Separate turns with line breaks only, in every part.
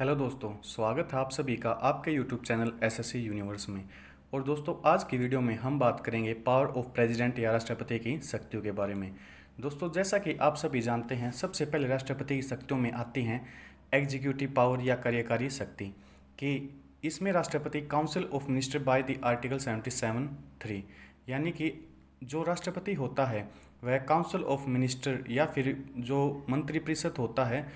Hello दोस्तों, स्वागत है आप सभी का आपके यूट्यूब चैनल एसएससी यूनिवर्स में। और दोस्तों, आज की वीडियो में हम बात करेंगे पावर ऑफ प्रेसिडेंट या राष्ट्रपति की शक्तियों के बारे में। दोस्तों, जैसा कि आप सभी जानते हैं, सबसे पहले राष्ट्रपति की शक्तियों में आती हैं एग्जीक्यूटिव पावर या कार्यकारी शक्ति। कि इसमें राष्ट्रपति council of minister by the article 77(3), यानी कि जो राष्ट्रपति होता है वह काउंसिल ऑफ मिनिस्टर या फिर जो मंत्रिपरिषद होता है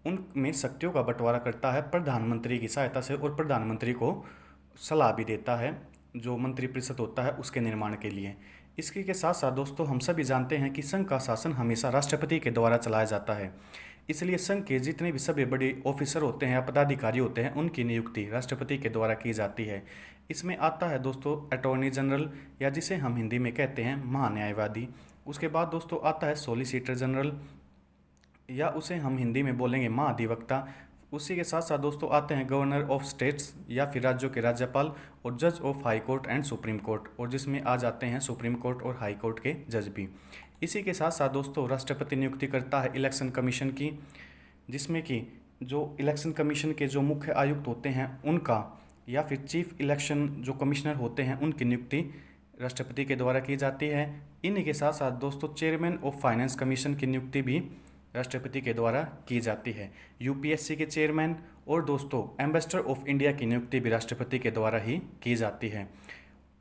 उनमें शक्तियों का बंटवारा करता है प्रधानमंत्री की सहायता से, और प्रधानमंत्री को सलाह भी देता है जो मंत्रिपरिषद होता है उसके निर्माण के लिए। इसके के साथ साथ दोस्तों, हम सभी जानते हैं कि संघ का शासन हमेशा राष्ट्रपति के द्वारा चलाया जाता है। इसलिए संघ के जितने भी सभी बड़े ऑफिसर होते हैं या पदाधिकारी होते हैं उनकी नियुक्ति राष्ट्रपति के द्वारा की जाती है। इसमें आता है दोस्तों अटॉर्नी जनरल, या जिसे हम हिंदी में कहते हैं महान्यायवादी। उसके बाद दोस्तों आता है सॉलिसिटर जनरल, या उसे हम हिंदी में बोलेंगे महाधिवक्ता। उसी के साथ साथ दोस्तों आते हैं गवर्नर ऑफ स्टेट्स या फिर राज्यों के राज्यपाल, और जज of high court and supreme court, और जिसमें आ जाते हैं सुप्रीम कोर्ट और हाई कोर्ट के जज भी। इसी के साथ साथ दोस्तों राष्ट्रपति नियुक्ति करता है इलेक्शन कमीशन की, जिसमें कि जो इलेक्शन कमीशन के जो मुख्य आयुक्त होते हैं उनका, या फिर चीफ इलेक्शन जो कमिश्नर होते हैं उनकी नियुक्ति राष्ट्रपति के द्वारा की जाती है। इन्हीं के साथ साथ दोस्तों चेयरमैन ऑफ फाइनेंस कमीशन की नियुक्ति भी राष्ट्रपति के द्वारा की जाती है। यूपीएससी के चेयरमैन और दोस्तों एम्बेसडर ऑफ इंडिया की नियुक्ति भी राष्ट्रपति के द्वारा ही की जाती है।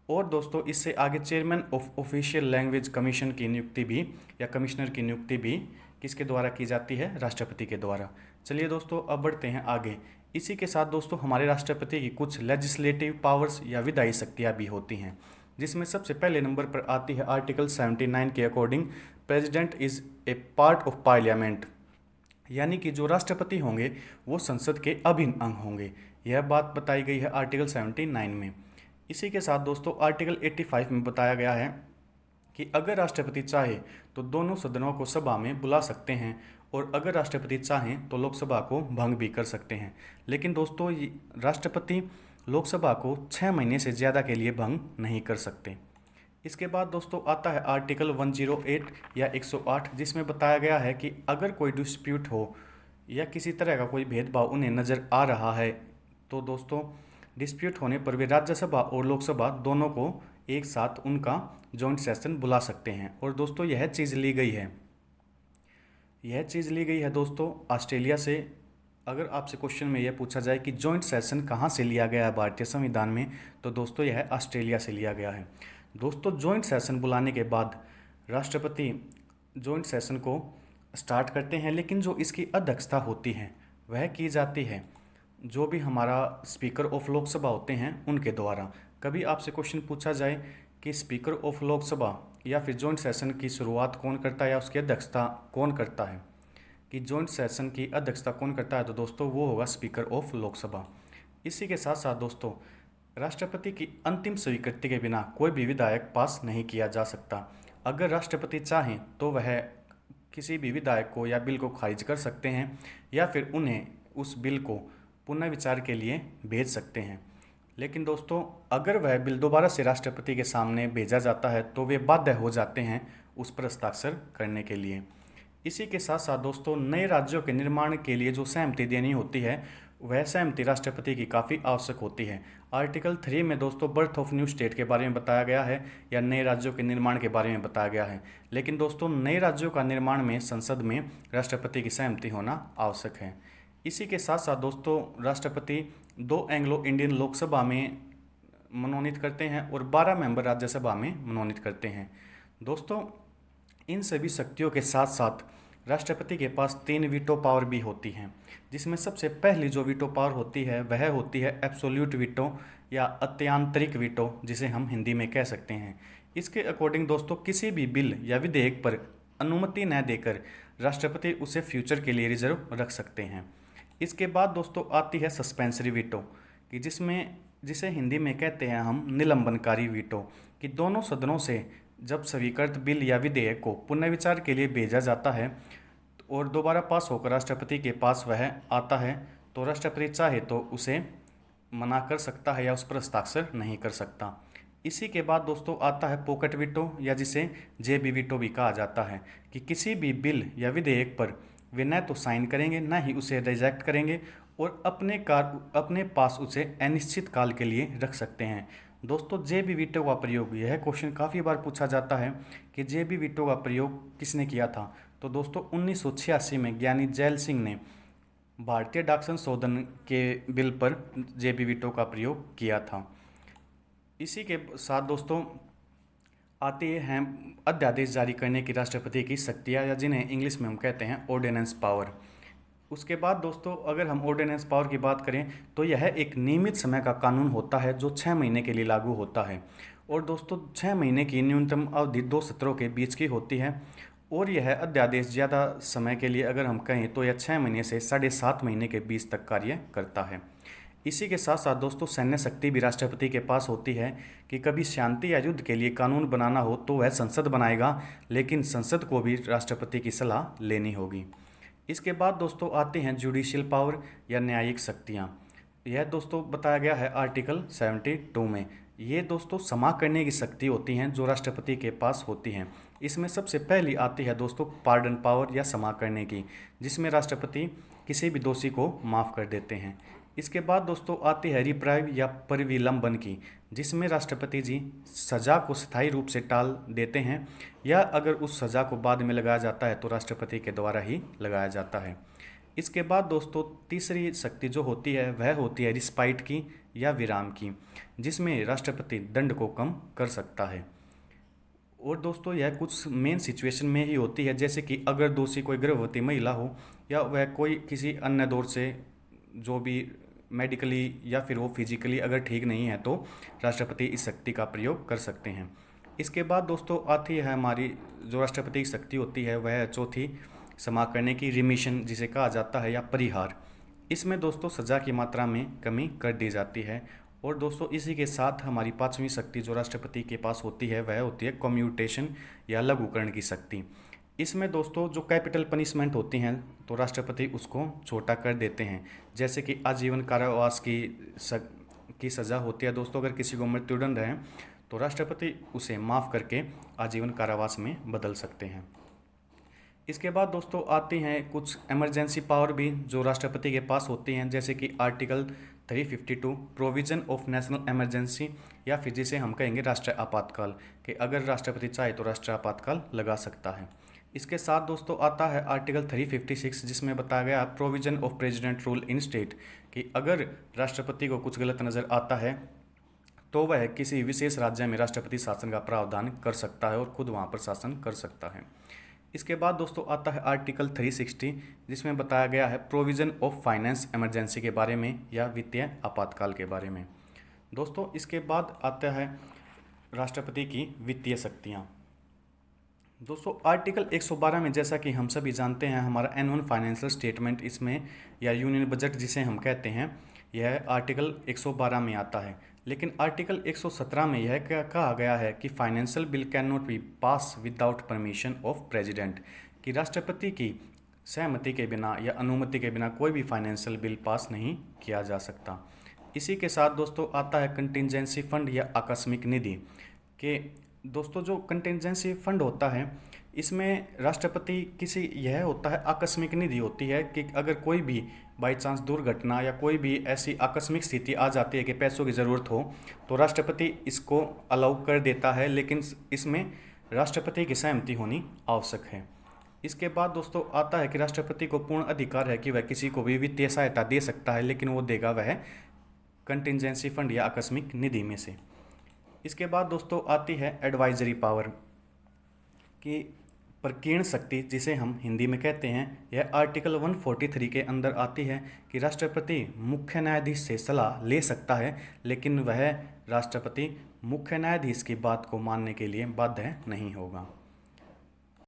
और दोस्तों इससे आगे chairman of official language commission की नियुक्ति भी, या कमिश्नर की नियुक्ति भी किसके द्वारा की जाती है? राष्ट्रपति के द्वारा। चलिए दोस्तों अब बढ़ते हैं आगे। इसी के साथ दोस्तों हमारे राष्ट्रपति की कुछ लेजिस्लेटिव पावर्स या विधायी शक्तियाँ भी होती हैं, जिसमें सबसे पहले नंबर पर आती है आर्टिकल 79 के according president is a part of parliament, यानी कि जो राष्ट्रपति होंगे वो संसद के अभिन्न अंग होंगे। यह बात बताई गई है आर्टिकल 79 में। इसी के साथ दोस्तों आर्टिकल 85 में बताया गया है कि अगर राष्ट्रपति चाहे तो दोनों सदनों को सभा में बुला सकते हैं, और अगर राष्ट्रपति चाहें तो लोकसभा को भंग भी कर सकते हैं। लेकिन दोस्तों राष्ट्रपति लोकसभा को 6 महीने से ज़्यादा के लिए भंग नहीं कर सकते। इसके बाद दोस्तों आता है आर्टिकल 108 या 108, जिसमें बताया गया है कि अगर कोई डिस्प्यूट हो या किसी तरह का कोई भेदभाव उन्हें नज़र आ रहा है तो दोस्तों डिस्प्यूट होने पर वे राज्यसभा और लोकसभा दोनों को एक साथ उनका जॉइंट सेशन बुला सकते हैं। और दोस्तों यह चीज़ ली गई है दोस्तों ऑस्ट्रेलिया से। अगर आपसे क्वेश्चन में यह पूछा जाए कि जॉइंट सेशन कहाँ से लिया गया है भारतीय संविधान में, तो दोस्तों यह ऑस्ट्रेलिया से लिया गया है। दोस्तों जॉइंट सेशन बुलाने के बाद राष्ट्रपति जॉइंट सेशन को स्टार्ट करते हैं, लेकिन जो इसकी अध्यक्षता होती है वह की जाती है जो भी हमारा स्पीकर ऑफ लोकसभा होते हैं उनके द्वारा। कभी आपसे क्वेश्चन पूछा जाए कि स्पीकर ऑफ लोकसभा या फिर जॉइंट सेशन की शुरुआत कौन करता है या उसकी अध्यक्षता कौन करता है, कि जॉइंट सेशन की अध्यक्षता कौन करता है, तो दोस्तों वो होगा स्पीकर ऑफ लोकसभा। इसी के साथ साथ दोस्तों राष्ट्रपति की अंतिम स्वीकृति के बिना कोई भी विधेयक पास नहीं किया जा सकता। अगर राष्ट्रपति चाहें तो वह किसी भी विधेयक को या बिल को खारिज कर सकते हैं, या फिर उन्हें उस बिल को पुनः विचार के लिए भेज सकते हैं। लेकिन दोस्तों अगर वह बिल दोबारा से राष्ट्रपति के सामने भेजा जाता है तो वे बाध्य हो जाते हैं उस पर हस्ताक्षर करने के लिए। इसी के साथ साथ दोस्तों नए राज्यों के निर्माण के लिए जो सहमति देनी होती है वह सहमति राष्ट्रपति की काफ़ी आवश्यक होती है। आर्टिकल 3 में दोस्तों बर्थ ऑफ न्यू स्टेट के बारे में बताया गया है, या नए राज्यों के निर्माण के बारे में बताया गया है। लेकिन दोस्तों नए राज्यों का निर्माण में संसद में राष्ट्रपति की सहमति होना आवश्यक है। इसी के साथ साथ दोस्तों राष्ट्रपति 2 एंग्लो इंडियन लोकसभा में मनोनीत करते हैं और 12 मेंबर राज्यसभा में मनोनीत करते हैं। दोस्तों इन सभी शक्तियों के साथ साथ राष्ट्रपति के पास 3 वीटो पावर भी होती हैं, जिसमें सबसे पहली जो वीटो पावर होती है वह होती है एब्सोल्यूट वीटो या अत्यांतरिक वीटो, जिसे हम हिंदी में कह सकते हैं। इसके अकॉर्डिंग दोस्तों किसी भी बिल या विधेयक पर अनुमति न देकर राष्ट्रपति उसे फ्यूचर के लिए रिजर्व रख सकते हैं। इसके बाद दोस्तों आती है सस्पेंसरी वीटो, कि जिसे हिंदी में कहते हैं हम निलंबनकारी वीटो, कि दोनों सदनों से जब स्वीकृत बिल या विधेयक को पुनर्विचार के लिए भेजा जाता है और दोबारा पास होकर राष्ट्रपति के पास वह आता है तो राष्ट्रपति चाहे तो उसे मना कर सकता है या उस पर हस्ताक्षर नहीं कर सकता। इसी के बाद दोस्तों आता है पॉकेट वीटो, या जिसे जेबी वीटो भी कहा जाता है, कि किसी भी बिल या विधेयक पर वे न तो साइन करेंगे न ही उसे रिजेक्ट करेंगे और अपने पास उसे अनिश्चित काल के लिए रख सकते हैं। दोस्तों जेबी वीटो का प्रयोग, यह क्वेश्चन काफ़ी बार पूछा जाता है कि जेबी वीटो का प्रयोग किसने किया था। तो दोस्तों 1986 में ज्ञानी जैल सिंह ने भारतीय डाक संशोधन के बिल पर जेबी वीटो का प्रयोग किया था। इसी के साथ दोस्तों आते हैं अध्यादेश जारी करने की राष्ट्रपति की शक्तियाँ, या जिन्हें इंग्लिश में हम कहते हैं ऑर्डिनेंस पावर। उसके बाद दोस्तों अगर हम ऑर्डिनेंस पावर की बात करें तो यह एक नियमित समय का कानून होता है जो 6 महीने के लिए लागू होता है। और दोस्तों 6 महीने की न्यूनतम अवधि 2 सत्रों के बीच की होती है। और यह अध्यादेश ज़्यादा समय के लिए अगर हम कहें तो यह 6 महीने से 7.5 महीने के बीच तक कार्य करता है। इसी के साथ साथ दोस्तों सैन्य शक्ति भी राष्ट्रपति के पास होती है कि कभी शांति या युद्ध के लिए कानून बनाना हो तो वह संसद बनाएगा, लेकिन संसद को भी राष्ट्रपति की सलाह लेनी होगी। इसके बाद दोस्तों आते हैं जुडिशियल पावर या न्यायिक शक्तियाँ। यह दोस्तों बताया गया है आर्टिकल 72 में। ये दोस्तों क्षमा करने की शक्ति होती हैं जो राष्ट्रपति के पास होती हैं। इसमें सबसे पहली आती है दोस्तों पार्डन पावर या क्षमा करने की, जिसमें राष्ट्रपति किसी भी दोषी को माफ़ कर देते हैं। इसके बाद दोस्तों आती है रिप्राइव या परिविलंबन की, जिसमें राष्ट्रपति जी सज़ा को स्थायी रूप से टाल देते हैं, या अगर उस सज़ा को बाद में लगाया जाता है तो राष्ट्रपति के द्वारा ही लगाया जाता है। इसके बाद दोस्तों तीसरी शक्ति जो होती है वह होती है रिस्पाइट की या विराम की, जिसमें राष्ट्रपति दंड को कम कर सकता है। और दोस्तों यह कुछ मेन सिचुएशन में ही होती है, जैसे कि अगर दोषी कोई गर्भवती महिला हो या वह कोई किसी अन्य दौर से जो भी मेडिकली या फिर वो फिजिकली अगर ठीक नहीं है तो राष्ट्रपति इस शक्ति का प्रयोग कर सकते हैं। इसके बाद दोस्तों आती है हमारी जो राष्ट्रपति की शक्ति होती है वह चौथी क्षमा करने की, रिमिशन जिसे कहा जाता है, या परिहार। इसमें दोस्तों सज़ा की मात्रा में कमी कर दी जाती है। और दोस्तों इसी के साथ हमारी पांचवी शक्ति जो राष्ट्रपति के पास होती है वह होती है कम्यूटेशन या लघुकरण की शक्ति। इसमें दोस्तों जो कैपिटल पनिशमेंट होती हैं तो राष्ट्रपति उसको छोटा कर देते हैं, जैसे कि आजीवन कारावास की सज़ा होती है। दोस्तों अगर किसी को मृत्युदंड है तो राष्ट्रपति उसे माफ़ करके आजीवन कारावास में बदल सकते हैं। इसके बाद दोस्तों आती हैं कुछ इमरजेंसी पावर भी जो राष्ट्रपति के पास होती हैं, जैसे कि article 352 provision of national emergency, या फिर जिसे हम कहेंगे राष्ट्रीय आपातकाल, कि अगर राष्ट्रपति चाहे तो राष्ट्रीय आपातकाल लगा सकता है। इसके साथ दोस्तों आता है आर्टिकल 356 जिसमें बताया गया provision of president rule in state, कि अगर राष्ट्रपति को कुछ गलत नज़र आता है तो वह किसी विशेष राज्य में राष्ट्रपति शासन का प्रावधान कर सकता है और खुद वहाँ पर शासन कर सकता है। इसके बाद दोस्तों आता है आर्टिकल 360 जिसमें बताया गया है प्रोविज़न ऑफ फाइनेंस इमरजेंसी के बारे में या वित्तीय आपातकाल के बारे में। दोस्तों इसके बाद आता है राष्ट्रपति की वित्तीय शक्तियाँ। दोस्तों आर्टिकल 112 में जैसा कि हम सभी जानते हैं हमारा एनुअल फाइनेंशियल स्टेटमेंट इसमें या यूनियन बजट जिसे हम कहते हैं यह आर्टिकल 112 में आता है। लेकिन आर्टिकल 117 में यह क्या कहा गया है कि financial bill can not be pass without permission of president, कि राष्ट्रपति की सहमति के बिना या अनुमति के बिना कोई भी फाइनेंशियल बिल पास नहीं किया जा सकता। इसी के साथ दोस्तों आता है कंटिजेंसी फंड या आकस्मिक निधि, के दोस्तों जो कंटिजेंसी फंड होता है इसमें राष्ट्रपति किसी यह होता है आकस्मिक निधि होती है कि अगर कोई भी बाई चांस दुर्घटना या कोई भी ऐसी आकस्मिक स्थिति आ जाती है कि पैसों की ज़रूरत हो तो राष्ट्रपति इसको अलाउ कर देता है, लेकिन इसमें राष्ट्रपति की सहमति होनी आवश्यक है। इसके बाद दोस्तों आता है कि राष्ट्रपति को पूर्ण अधिकार है कि वह किसी को भी वित्तीय सहायता दे सकता है, लेकिन वो देगा वह कंटिजेंसी फंड या आकस्मिक निधि में से। इसके बाद दोस्तों आती है एडवाइजरी पावर की प्रकीर्ण शक्ति जिसे हम हिंदी में कहते हैं। यह आर्टिकल 143 के अंदर आती है कि राष्ट्रपति मुख्य न्यायाधीश से सलाह ले सकता है, लेकिन वह राष्ट्रपति मुख्य न्यायाधीश की बात को मानने के लिए बाध्य नहीं होगा।